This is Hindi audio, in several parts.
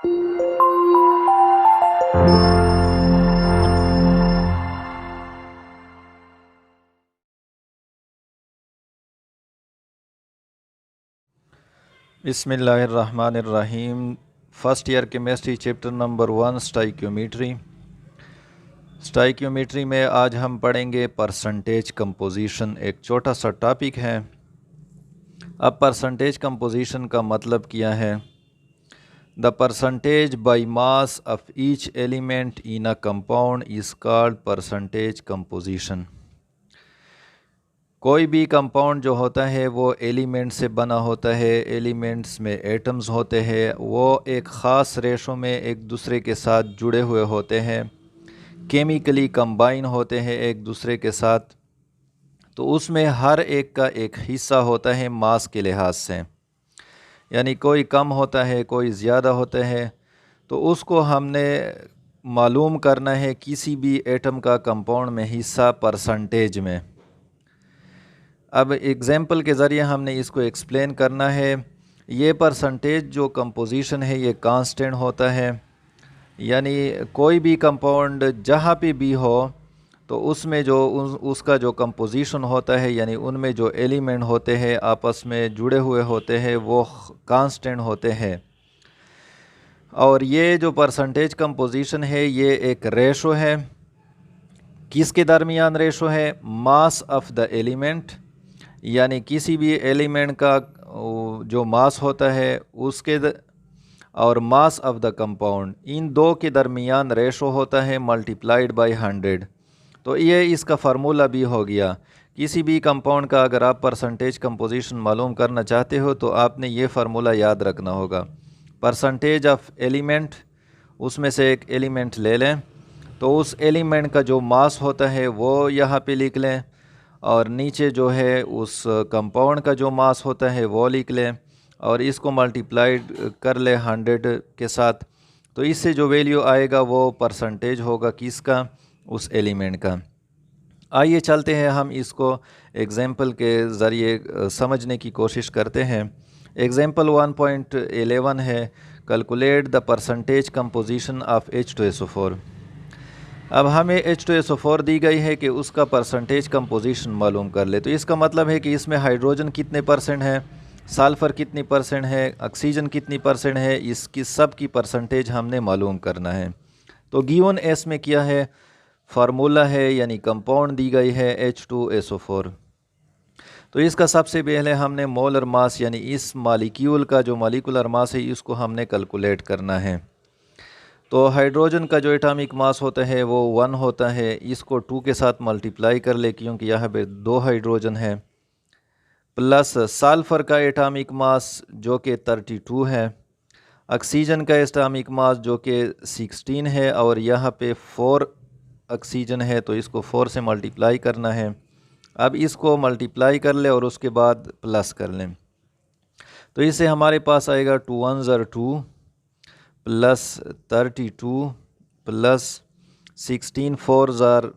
बिस्मिल्लाहिर्रहमानिर्रहीम। First year chemistry chapter number 1 stoichiometry. Stoichiometry में आज हम पढ़ेंगे परसेंटेज कंपोजिशन। एक छोटा सा टॉपिक है। अब परसेंटेज कंपोजिशन का मतलब क्या है? The percentage by mass of each element in a compound is called percentage composition. कोई भी कंपाउंड जो होता है वो एलिमेंट से बना होता है। एलिमेंट्स में एटम्स होते हैं, वो एक ख़ास रेशो में एक दूसरे के साथ जुड़े हुए होते हैं, केमिकली कंबाइन होते हैं एक दूसरे के साथ। तो उसमें हर एक का एक हिस्सा होता है मास के लिहाज से, यानी कोई कम होता है कोई ज़्यादा होता है। तो उसको हमने मालूम करना है किसी भी एटम का कंपाउंड में हिस्सा परसेंटेज में। अब एग्ज़ाम्पल के ज़रिए हमने इसको एक्सप्लेन करना है। ये परसेंटेज जो कंपोजिशन है ये कांस्टेंट होता है, यानी कोई भी कंपाउंड जहाँ पे भी हो तो उसमें जो उसका जो कंपोजिशन होता है, यानी उनमें जो एलिमेंट होते हैं आपस में जुड़े हुए होते हैं, वो कांस्टेंट होते हैं। और ये जो परसेंटेज कंपोजिशन है ये एक रेशो है। किसके दरमियान रेशो है? मास ऑफ द एलिमेंट, यानी किसी भी एलिमेंट का जो मास होता है उसके और मास ऑफ द कंपाउंड, इन दो के दरमियान रेशो होता है मल्टीप्लाइड बाय 100। तो ये इसका फार्मूला भी हो गया। किसी भी कंपाउंड का अगर आप परसेंटेज कंपोजिशन मालूम करना चाहते हो तो आपने ये फार्मूला याद रखना होगा। परसेंटेज ऑफ एलिमेंट, उसमें से एक एलिमेंट ले लें तो उस एलिमेंट का जो मास होता है वो यहाँ पे लिख लें, और नीचे जो है उस कंपाउंड का जो मास होता है वो लिख लें, और इसको मल्टीप्लाइड कर ले 100 के साथ। तो इससे जो वैल्यू आएगा वो परसेंटेज होगा किसका? उस एलिमेंट का। आइए चलते हैं हम इसको एग्जाम्पल के ज़रिए समझने की कोशिश करते हैं। एग्जाम्पल 1.11 है, calculate the percentage composition of H2SO4। अब हमें H2SO4 दी गई है कि उसका परसेंटेज कंपोजिशन मालूम कर ले। तो इसका मतलब है कि इसमें हाइड्रोजन कितने परसेंट है, सल्फ़र कितनी परसेंट है, ऑक्सीजन कितनी परसेंट है, इसकी सब की परसेंटेज हमने मालूम करना है। तो गिवन एस में क्या है? फार्मूला है, यानी कंपाउंड दी गई है H2SO4। तो इसका सबसे पहले हमने मोलर मास, यानी इस मालिक्यूल का जो मालिकुलर मास है इसको हमने कैलकुलेट करना है। तो हाइड्रोजन का जो एटॉमिक मास होता है वो 1 होता है। इसको 2 के साथ मल्टीप्लाई कर ले क्योंकि यहाँ पे 2 हाइड्रोजन है, प्लस सल्फ़र का एटॉमिक मास जो कि 32 है, ऑक्सीजन का एटॉमिक मास जो कि 16 है, और यहाँ पे 4 ऑक्सीजन है तो इसको 4 से मल्टीप्लाई करना है। अब इसको मल्टीप्लाई कर ले और उसके बाद प्लस कर लें, तो इससे हमारे पास आएगा 2 1 ज़र 2 प्लस 32 प्लस 16 4 ज़र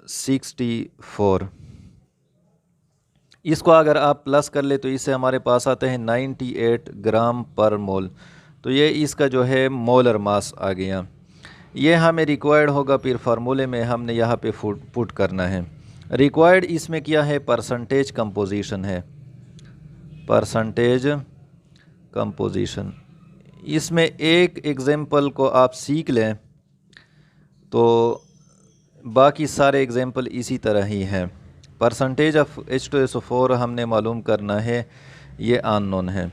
64। इसको अगर आप प्लस कर ले तो इससे हमारे पास आता है 98 ग्राम पर मोल। तो ये इसका जो है मोलर मास आ गया। ये हमें रिक्वायर्ड होगा, फिर फार्मूले में हमने यहाँ पे पुट करना है। रिक्वायर्ड इसमें क्या है? परसेंटेज कंपोजिशन है, परसेंटेज कंपोजिशन। इसमें एक एग्जाम्पल को आप सीख लें तो बाकी सारे एग्जाम्पल इसी तरह ही हैं। परसेंटेज ऑफ H2SO4 हमने मालूम करना है, ये अननोन है।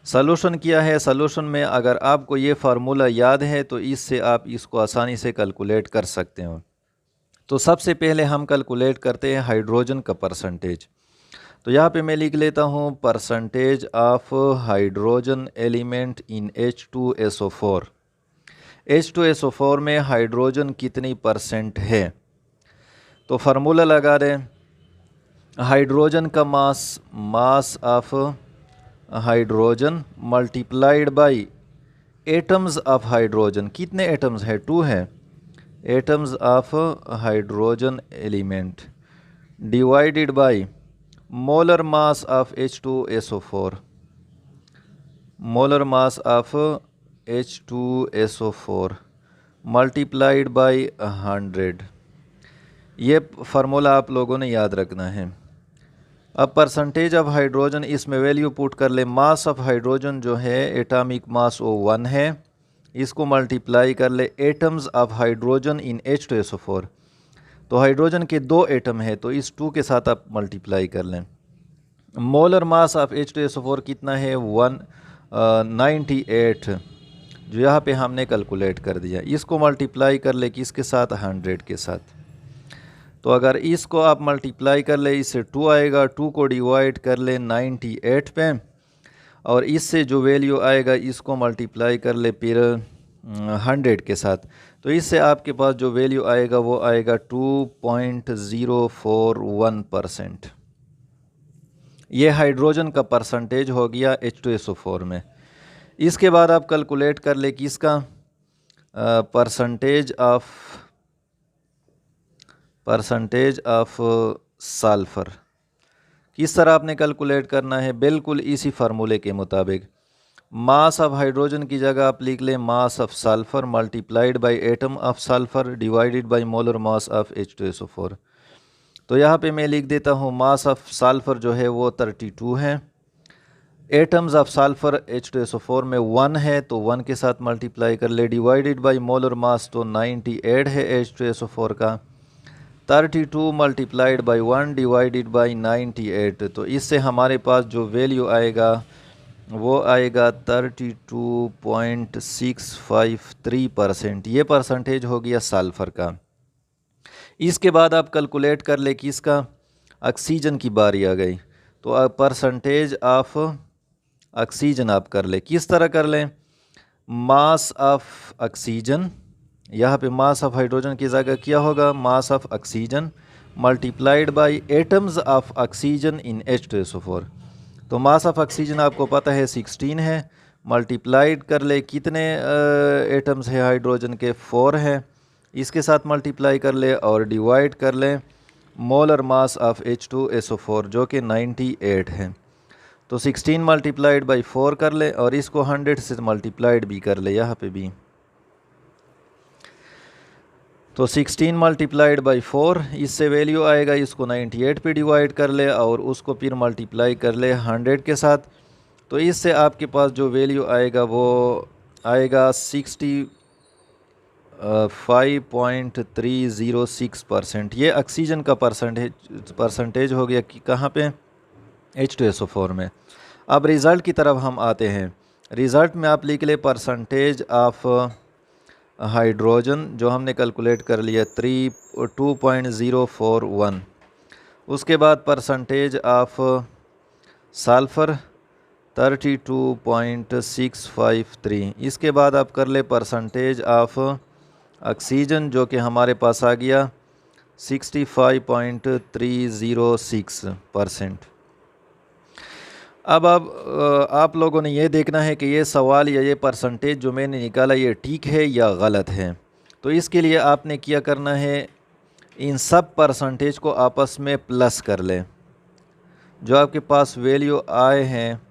सॉल्यूशन क्या है? सॉल्यूशन में अगर आपको ये फार्मूला याद है तो इससे आप इसको आसानी से कैलकुलेट कर सकते हो। तो सबसे पहले हम कैलकुलेट करते हैं हाइड्रोजन का परसेंटेज। तो यहाँ पे मैं लिख लेता हूँ percentage of hydrogen element in H2SO4। H2SO4 में हाइड्रोजन कितनी परसेंट है? तो फार्मूला लगा दें। हाइड्रोजन का mass of hydrogen multiplied by atoms of hydrogen. कितने एटम्स है? 2 है। Atoms of hydrogen element divided by molar mass of H2SO4। Molar mass of H2SO4 multiplied by 100। ये फार्मूला आप लोगों ने याद रखना है। अब परसेंटेज ऑफ हाइड्रोजन, इसमें वैल्यू पुट कर ले। मास ऑफ हाइड्रोजन जो है एटॉमिक मास वो 1 है, इसको मल्टीप्लाई कर ले atoms of hydrogen in H2SO4। तो हाइड्रोजन के 2 एटम है तो इस 2 के साथ आप मल्टीप्लाई कर लें। मोलर मास ऑफ H2SO4 कितना है 198, जो यहाँ पे हमने कैलकुलेट कर दिया। इसको मल्टीप्लाई कर ले किसके साथ 100 के साथ। तो अगर इसको आप मल्टीप्लाई कर ले इससे 2 आएगा, 2 को डिवाइड कर ले 98 पे और इससे जो वैल्यू आएगा इसको मल्टीप्लाई कर ले फिर 100 के साथ। तो इससे आपके पास जो वैल्यू आएगा वो आएगा 2.041%। ये हाइड्रोजन का परसेंटेज हो गया H2SO4 में। इसके बाद आप कैलकुलेट कर ले कि इसका परसेंटेज ऑफ सल्फ़र किस तरह आपने कैलकुलेट करना है, बिल्कुल इसी फार्मूले के मुताबिक। मास ऑफ हाइड्रोजन की जगह आप लिख लें mass of sulphur multiplied by atom of sulphur divided by molar mass of H2SO4। तो यहाँ पे मैं लिख देता हूँ मास ऑफ सल्फ़र जो है वो 32 है, एटम्स ऑफ सल्फ़र H2SO4 में 1 है तो 1 के साथ मल्टीप्लाई कर ले, डिवाइडेड बाय मोलर मास तो 98 है H2SO4 का, 32 मल्टीप्लाइड बाई 1 डिवाइडेड बाई 98। तो इससे हमारे पास जो वैल्यू आएगा वो आएगा 32.653%। ये परसेंटेज हो गया सल्फ़र का। इसके बाद आप कैलकुलेट कर ले कि इसका ऑक्सीजन की बारी आ गई। तो परसेंटेज ऑफ ऑक्सीजन आप कर ले, किस तरह कर लें, मास ऑफ ऑक्सीजन, यहाँ पे मास ऑफ हाइड्रोजन की जगह क्या होगा mass of oxygen multiplied by atoms of oxygen in H2SO4। तो मास ऑफ ऑक्सीजन आपको पता है 16 है, मल्टीप्लाइड कर ले कितने एटम्स है हाइड्रोजन के 4 है, इसके साथ मल्टीप्लाई कर ले और डिवाइड कर ले मोलर मास ऑफ H2SO4 जो कि 98 है। तो 16 मल्टीप्लाइड बाई 4 कर ले और इसको 100 से मल्टीप्लाइड भी कर ले यहाँ पे भी। तो 16 मल्टीप्लाइड बाई 4 इससे वैल्यू आएगा, इसको 98 पे डिवाइड कर ले और उसको फिर मल्टीप्लाई कर ले 100 के साथ। तो इससे आपके पास जो वैल्यू आएगा वो आएगा 65.306%। ये ऑक्सीजन का परसेंटेज हो गया कि कहाँ पे H2SO4 में। अब रिज़ल्ट की तरफ हम आते हैं। रिज़ल्ट में आप लिख ले परसेंटेज ऑफ हाइड्रोजन जो हमने कैलकुलेट कर लिया 2.041। उसके बाद परसेंटेज ऑफ सल्फ़र 32.653। इसके बाद आप कर ले परसेंटेज ऑफ ऑक्सीजन जो कि हमारे पास आ गया 65.306%। अब आप लोगों ने ये देखना है कि ये सवाल या ये परसेंटेज जो मैंने निकाला ये ठीक है या गलत है। तो इसके लिए आपने क्या करना है, इन सब परसेंटेज को आपस में प्लस कर लें। जो आपके पास वैल्यू आए हैं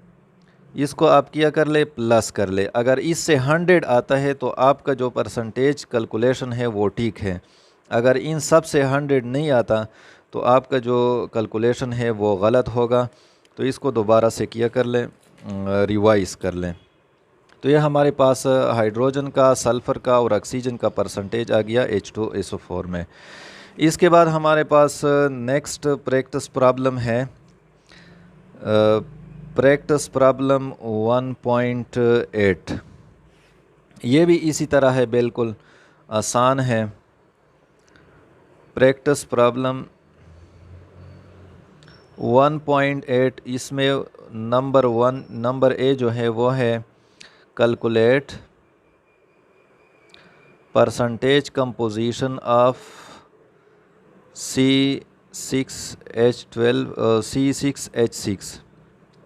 इसको आप क्या कर ले प्लस कर ले। अगर इससे 100 आता है तो आपका जो परसेंटेज कैलकुलेशन है वो ठीक है। अगर इन सब से 100 नहीं आता तो आपका जो कैलकुलेशन है वो गलत होगा। तो इसको दोबारा से किया कर लें, रिवाइज़ कर लें। तो ये हमारे पास हाइड्रोजन का, सल्फ़र का और ऑक्सीजन का परसेंटेज आ गया H2SO4 में। इसके बाद हमारे पास नेक्स्ट प्रैक्टिस प्रॉब्लम है, प्रैक्टिस प्रॉब्लम 1.8। ये भी इसी तरह है, बिल्कुल आसान है। प्रैक्टिस प्रॉब्लम 1.8, इसमें नंबर ए जो है वो है calculate percentage composition of C6H6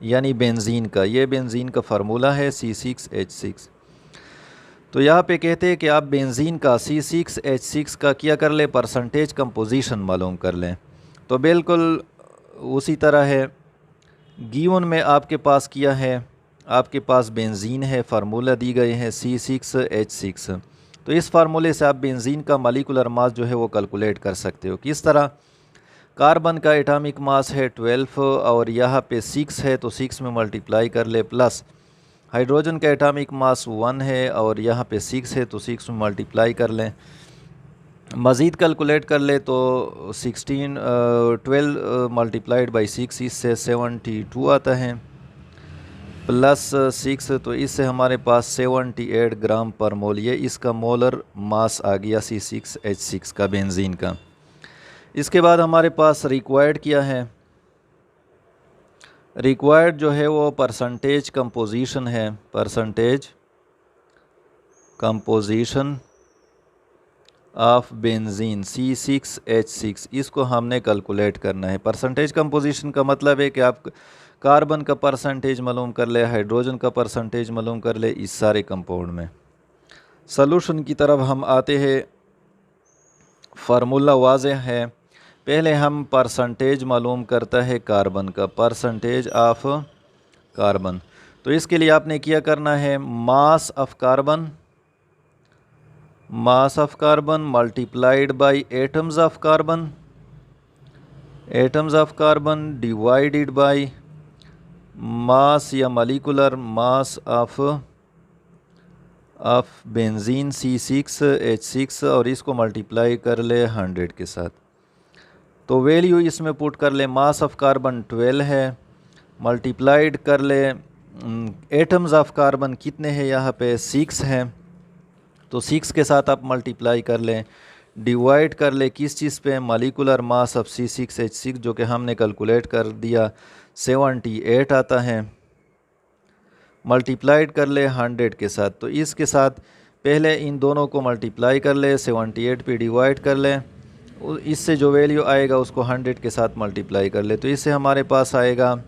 यानी बेंजीन का। ये बेंजीन का फार्मूला है C6H6। तो यहाँ पे कहते हैं कि आप बेंजीन का C6H6 का क्या कर ले परसेंटेज कंपोजिशन मालूम कर लें। तो बिल्कुल उसी तरह है, गिवन में आपके पास किया है आपके पास बेंजीन है, फार्मूला दी गई है C6H6। तो इस फार्मूले से आप बेंजीन का मॉलिक्यूलर मास जो है वो कैलकुलेट कर सकते हो। किस तरह? कार्बन का एटॉमिक मास है 12 और यहाँ पे 6 है तो 6 में मल्टीप्लाई कर ले, प्लस हाइड्रोजन का एटॉमिक मास 1 है और यहाँ पे 6 है तो 6 में मल्टीप्लाई कर लें। मज़ीद कैलकुलेट कर ले तो 12 मल्टीप्लाइड बाई 6 इससे 72 आता है, प्लस 6 तो इससे हमारे पास 78 ग्राम पर मोल, ये इसका मोलर मास आ गया C6H6 का, बेंजीन का। इसके बाद हमारे पास रिक्वायर्ड क्या है? रिक्वायर्ड जो है वो परसेंटेज कंपोजिशन है, percentage composition of benzene C6H6, इसको हमने कैलकुलेट करना है। परसेंटेज कंपोजिशन का मतलब है कि आप कार्बन का परसेंटेज मालूम कर ले, हाइड्रोजन का परसेंटेज मालूम कर ले, इस सारे कंपाउंड में। सॉल्यूशन की तरफ हम आते हैं। फार्मूला वाज़ेह है, पहले हम परसेंटेज मालूम करता है कार्बन का, परसेंटेज ऑफ कार्बन। तो इसके लिए आपने क्या करना है? Mass of carbon, mass of carbon multiplied by atoms of carbon, atoms of carbon divided by mass या molecular mass of benzene C6H6 और इसको मल्टीप्लाई कर ले 100 के साथ। तो वैल्यू इसमें पुट कर ले, मास ऑफ कार्बन 12 है, मल्टीप्लाइड कर ले एटम्स ऑफ कार्बन कितने हैं यहाँ पे 6 हैं, तो 6 के साथ आप मल्टीप्लाई कर लें, डिवाइड कर ले किस चीज़ पे? मॉलिक्यूलर मास ऑफ C6H6 जो कि हमने कैलकुलेट कर दिया 78 आता है, मल्टीप्लाइड कर ले 100 के साथ। तो इसके साथ पहले इन दोनों को मल्टीप्लाई कर ले, 78 पे डिवाइड कर ले, इससे जो वैल्यू आएगा उसको 100 के साथ मल्टीप्लाई कर ले, तो इससे हमारे पास आएगा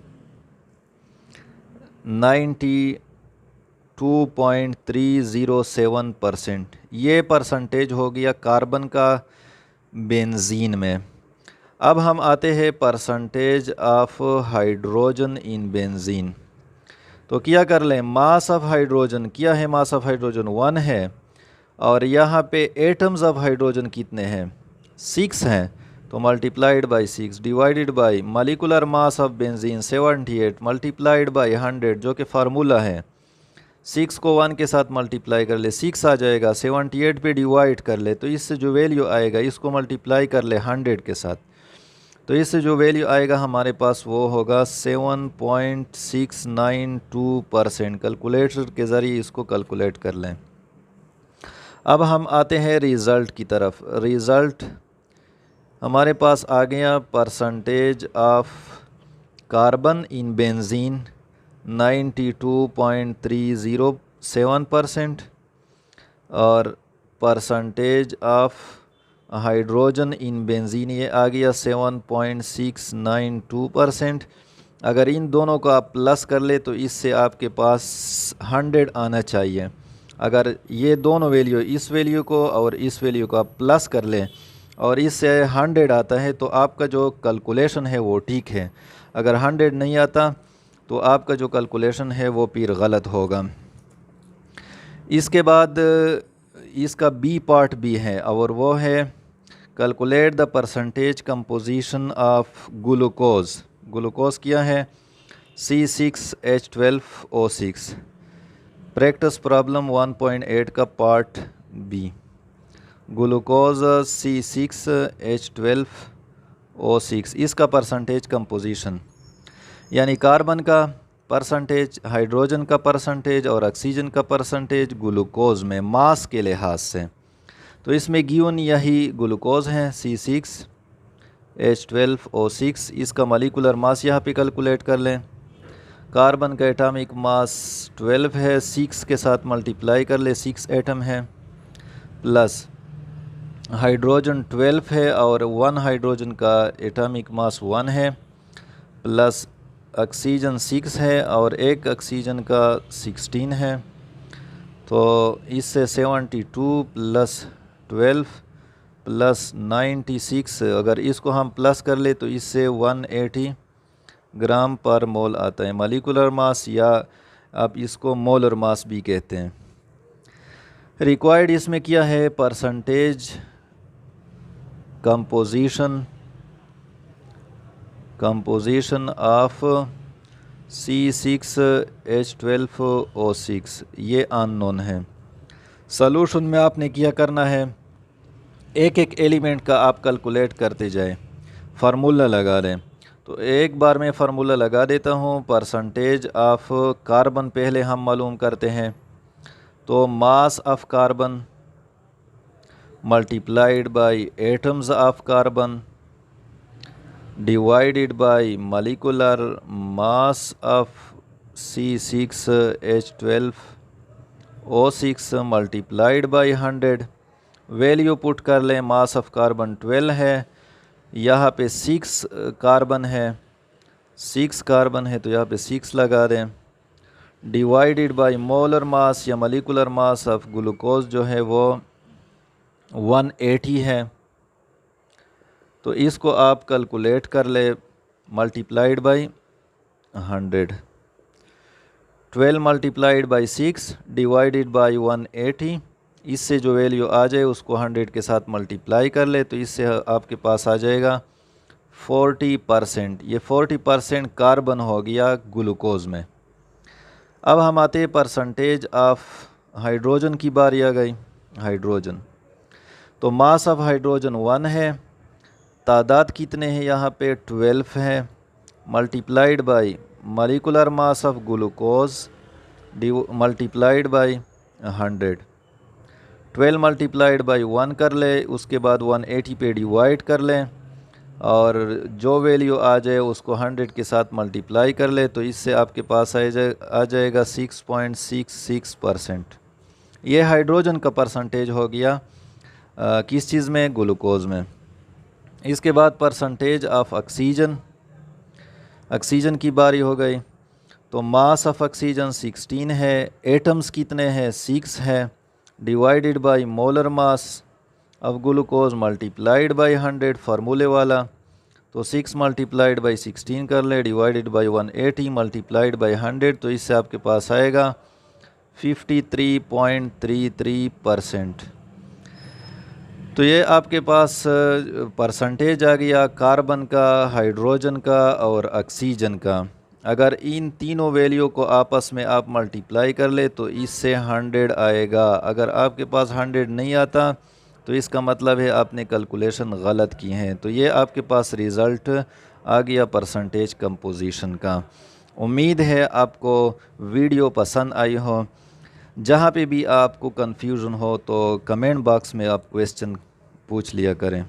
92.307%। ये परसेंटेज हो गया कार्बन का बेंजीन में। अब हम आते हैं percentage of hydrogen in benzene. तो क्या कर लें? मास ऑफ हाइड्रोजन क्या है? मास ऑफ हाइड्रोजन 1 है और यहाँ पे एटम्स ऑफ हाइड्रोजन कितने हैं? 6 हैं, तो multiplied by 6 divided by molecular mass of benzene 78 multiplied by 100 जो कि फार्मूला है। 6 को 1 के साथ मल्टीप्लाई कर ले, 6 आ जाएगा, 78 पे डिवाइड कर ले, तो इससे जो वैल्यू आएगा इसको मल्टीप्लाई कर ले 100 के साथ, तो इससे जो वैल्यू आएगा हमारे पास वो होगा 7.692%। कैलकुलेटर के ज़रिए इसको कैलकुलेट कर लें। अब हम आते हैं रिज़ल्ट की तरफ। रिज़ल्ट हमारे पास आ गया percentage of carbon in benzene 92.307% और percentage of hydrogen in benzene ये आ गया 7.692%। अगर इन दोनों को आप प्लस कर ले तो इससे आपके पास 100 आना चाहिए। अगर ये दोनों वैल्यू, इस वैल्यू को और इस वैल्यू को आप प्लस कर लें और इससे 100 आता है तो आपका जो कैलकुलेशन है वो ठीक है। अगर 100 नहीं आता तो आपका जो कैलकुलेशन है वो फिर गलत होगा। इसके बाद इसका बी पार्ट भी है और वो है calculate the percentage composition of glucose. Glucose क्या है? C6H12O6। प्रैक्टिस प्रॉब्लम 1.8 का पार्ट बी। ग्लूकोज C6H12O6 इसका परसेंटेज कंपोजिशन, यानी कार्बन का परसेंटेज, हाइड्रोजन का परसेंटेज और ऑक्सीजन का परसेंटेज ग्लूकोज में मास के लिहाज से। तो इसमें गिवन यही ग्लूकोज हैं C6H12O6, इसका मॉलिक्यूलर मास यहाँ पे कैलकुलेट कर लें। कार्बन का एटॉमिक मास 12 है, 6 के साथ मल्टीप्लाई कर ले, 6 एटम है, प्लस हाइड्रोजन 12 है और 1 हाइड्रोजन का एटॉमिक मास 1 है, प्लस ऑक्सीजन 6 है और एक ऑक्सीजन का 16 है, तो इससे 72 प्लस 12 प्लस 96, अगर इसको हम प्लस कर ले तो इससे 180 ग्राम पर मोल आता है। मॉलिक्यूलर मास या आप इसको मोलर मास भी कहते हैं। रिक्वायर्ड इसमें क्या है, परसेंटेज कंपोजिशन ऑफ C6H12O6, ये अननोन है। सॉल्यूशन में आपने क्या करना है, एक एक एलिमेंट का आप कैलकुलेट करते जाए, फार्मूला लगा दें। तो एक बार मैं फार्मूला लगा देता हूँ। परसेंटेज ऑफ कार्बन पहले हम मालूम करते हैं, तो mass of carbon multiplied by atoms of carbon divided by molecular mass of C6H12O6 multiplied by 100। Value put कर लें, मास ऑफ कार्बन 12 है, यहाँ पे 6 कार्बन है, 6 कार्बन है तो यहाँ पे 6 लगा दें। डिवाइडेड बाय मोलर मास या मॉलिक्यूलर मास ऑफ ग्लूकोज जो है वो 180 है, तो इसको आप कैलकुलेट कर ले, multiplied by 100। 12 multiplied by 6 divided by 180, इससे जो वैल्यू आ जाए उसको 100 के साथ मल्टीप्लाई कर ले, तो इससे आपके पास आ जाएगा 40%। ये 40% कार्बन हो गया ग्लूकोज में। अब हम आते हैं परसेंटेज ऑफ हाइड्रोजन की बारी आ गई। हाइड्रोजन, तो मास ऑफ हाइड्रोजन 1 है, तादाद कितने हैं यहाँ पे 12 है, multiplied by molecular mass of glucose multiplied by 100। 12 multiplied by 1 कर ले, उसके बाद 180 पे डिवाइड कर लें और जो वैल्यू आ जाए उसको 100 के साथ मल्टीप्लाई कर ले, तो इससे आपके पास आ जाएगा 6.66%। ये हाइड्रोजन का परसेंटेज हो गया किस चीज़ में, ग्लूकोज में। इसके बाद परसेंटेज ऑफ ऑक्सीजन, ऑक्सीजन की बारी हो गई। तो मास ऑफ ऑक्सीजन 16 है, एटम्स कितने हैं 6 है, divided by molar mass of glucose multiplied by 100 फार्मूले वाला। तो 6 मल्टीप्लाइड बाय 16 कर ले, डिवाइडेड बाय 180 मल्टीप्लाइड बाय 100, तो इससे आपके पास आएगा 53.33%। तो ये आपके पास परसेंटेज आ गया कार्बन का, हाइड्रोजन का और ऑक्सीजन का। अगर इन तीनों वैल्यू को आपस में आप मल्टीप्लाई कर ले तो इससे 100 आएगा। अगर आपके पास 100 नहीं आता तो इसका मतलब है आपने कैलकुलेशन गलत की हैं। तो ये आपके पास रिज़ल्ट आ गया परसेंटेज कंपोजिशन का। उम्मीद है आपको वीडियो पसंद आई हो। जहाँ पे भी आपको कन्फ्यूज़न हो तो कमेंट बॉक्स में आप क्वेश्चन पूछ लिया करें।